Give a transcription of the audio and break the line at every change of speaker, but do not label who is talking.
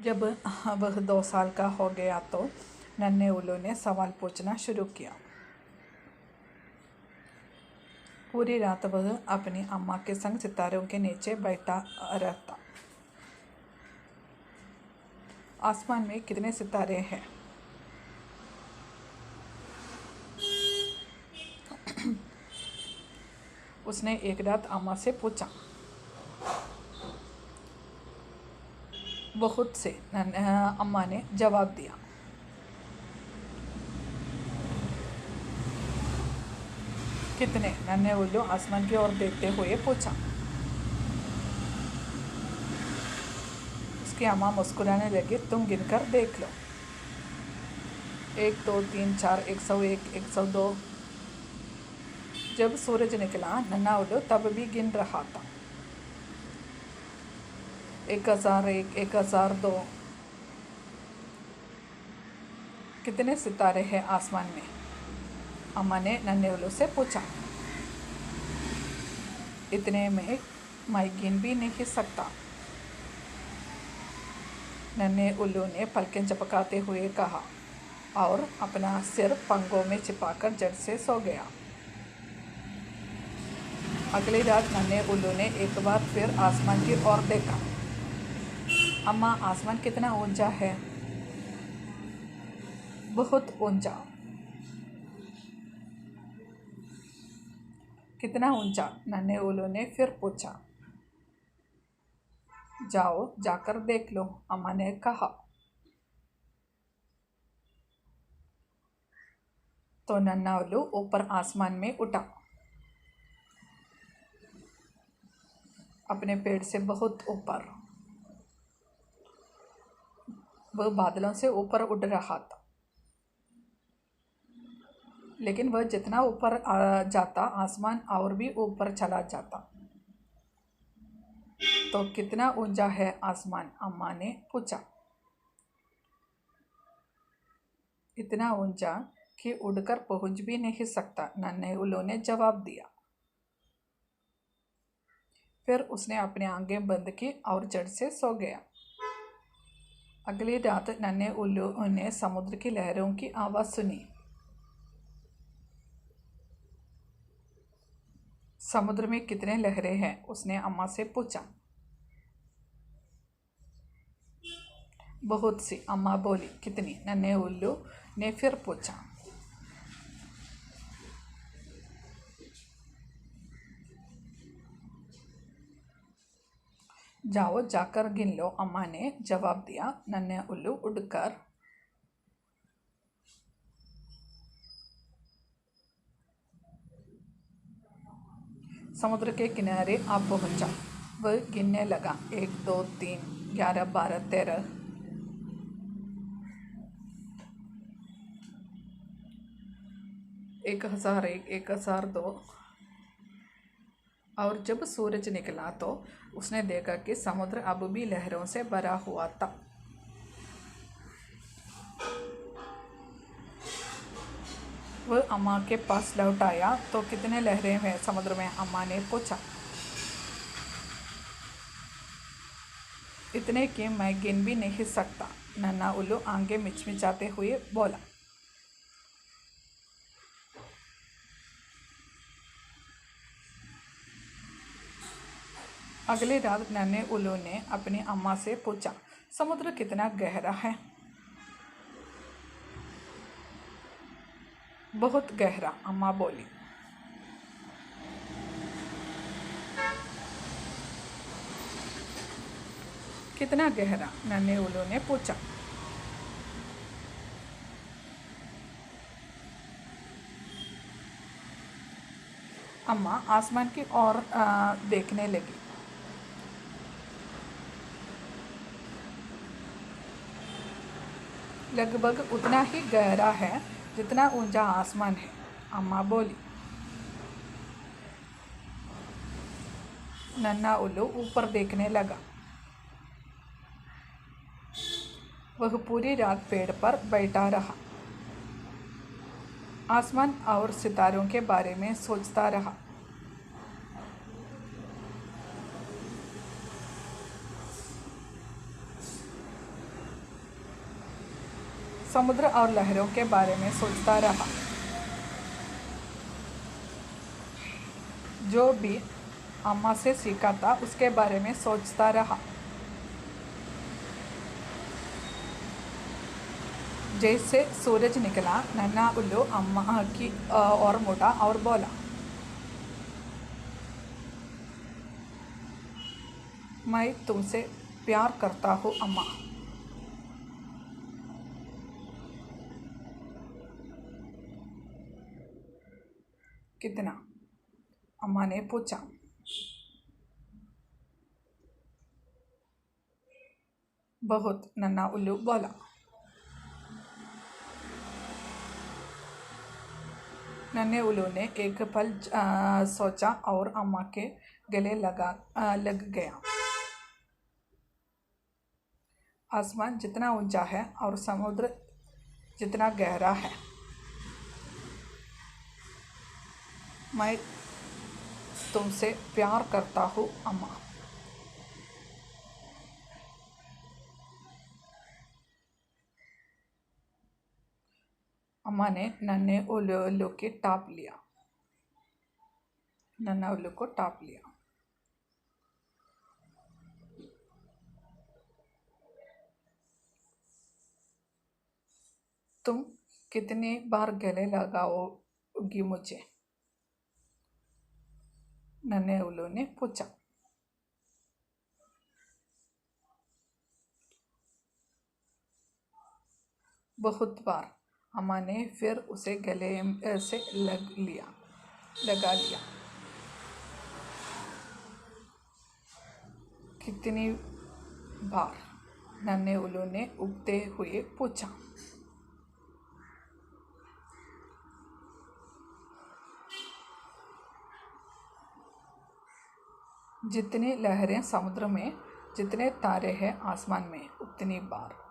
जब वह 2 साल का हो गया तो नन्हे उल्लू ने सवाल पूछना शुरू किया। पूरी रात वह अपनी अम्मा के संग सितारों के नीचे बैठा रहता। आसमान में कितने सितारे हैं? उसने एक रात अम्मा से पूछा। बहुत से, अम्मा ने जवाब दिया। कितने? नन्हे उल्लू आसमान की ओर देखते हुए पूछा। उसकी अम्मा मुस्कुराने लगी। तुम गिनकर देख लो। 1 2 3 4 101 102। जब सूरज निकला नन्हा उल्लू तब भी गिन रहा था। 1001 1002। कितने सितारे हैं आसमान में? अम्मा ने नन्हे उल्लू से पूछा। इतने में मैं गिन भी नहीं सकता। नन्हे उल्लू ने पलकें झपकाते हुए कहा और अपना सिर पंखों में छिपाकर जड़ से सो गया। अगली रात नन्हे उल्लू ने एक बार फिर आसमान की ओर देखा। अम्मा, आसमान कितना ऊंचा है? बहुत ऊंचा। कितना ऊंचा? नन्हे उल्लू ने फिर पूछा। जाओ जाकर देख लो, अम्मा ने कहा। तो नन्हा उल्लू ऊपर आसमान में उठा। अपने पेड़ से बहुत ऊपर। वह बादलों से ऊपर उड़ रहा था। लेकिन वह जितना ऊपर जाता आसमान और भी ऊपर चला जाता। तो कितना ऊंचा है आसमान? अम्मा ने पूछा। इतना ऊंचा कि उड़कर पहुंच भी नहीं सकता, नन्हे उल्लू ने जवाब दिया। फिर उसने अपनी आंखें बंद की और जड़ से सो गया। अगली रात नन्हे उल्लू ने समुद्र की लहरों की आवाज़ सुनी। समुद्र में कितने लहरें हैं? उसने अम्मा से पूछा। बहुत सी, अम्मा बोली। कितनी? नन्हे उल्लू ने फिर पूछा। जाओ जाकर गिन लो, अम्मा ने जवाब दिया। नन्हे उल्लू उड़कर समुद्र के किनारे आ पहुंचा। वह गिनने लगा। 1 2 3 11 12 13। एक 1001 1002। और जब सूरज निकला तो उसने देखा कि समुद्र अब भी लहरों से भरा हुआ था। वह अम्मा के पास लौट आया। तो कितने लहरें हैं समुद्र में? अम्मा ने पूछा। इतने कि मैं गिन भी नहीं सकता, नन्हा उल्लू आंखें मिचमिचाते हुए बोला। अगली रात नन्हे उल्लू ने अपनी अम्मा से पूछा। समुद्र कितना गहरा है? बहुत गहरा, अम्मा बोली। कितना गहरा? नन्हे उल्लू ने पूछा। अम्मा आसमान की ओर देखने लगी। लगभग उतना ही गहरा है जितना ऊंचा आसमान है, अम्मा बोली। नन्हा उल्लू ऊपर देखने लगा। वह पूरी रात पेड़ पर बैठा रहा। आसमान और सितारों के बारे में सोचता रहा। समुद्र और लहरों के बारे में सोचता रहा। जो भी अम्मा से सीखा था उसके बारे में सोचता रहा। जैसे सूरज निकला, नन्हा उल्लू अम्मा की और मुड़ा और बोला, मैं तुमसे प्यार करता हूँ अम्मा। कितना? अम्मा ने पूछा। बहुत, नन्हा उल्लू बोला। नन्हे उल्लू ने एक पल सोचा और अम्मा के गले लग गया। आसमान जितना ऊंचा है और समुद्र जितना गहरा है, मैं तुमसे प्यार करता हूँ अम्मा। अम्मा ने नन्हे उल्लू की टाप लिया। नन्हा उल्लू को टाप लिया। तुम कितनी बार गले लगाओगी मुझे? नन्हे उल्लू ने पूछा। बहुत बार, अम्मा ने फिर उसे गले से लगा लिया। कितनी बार? नन्हे उल्लू ने उगते हुए पूछा। जितनी लहरें समुद्र में, जितने तारे हैं आसमान में, उतनी बार।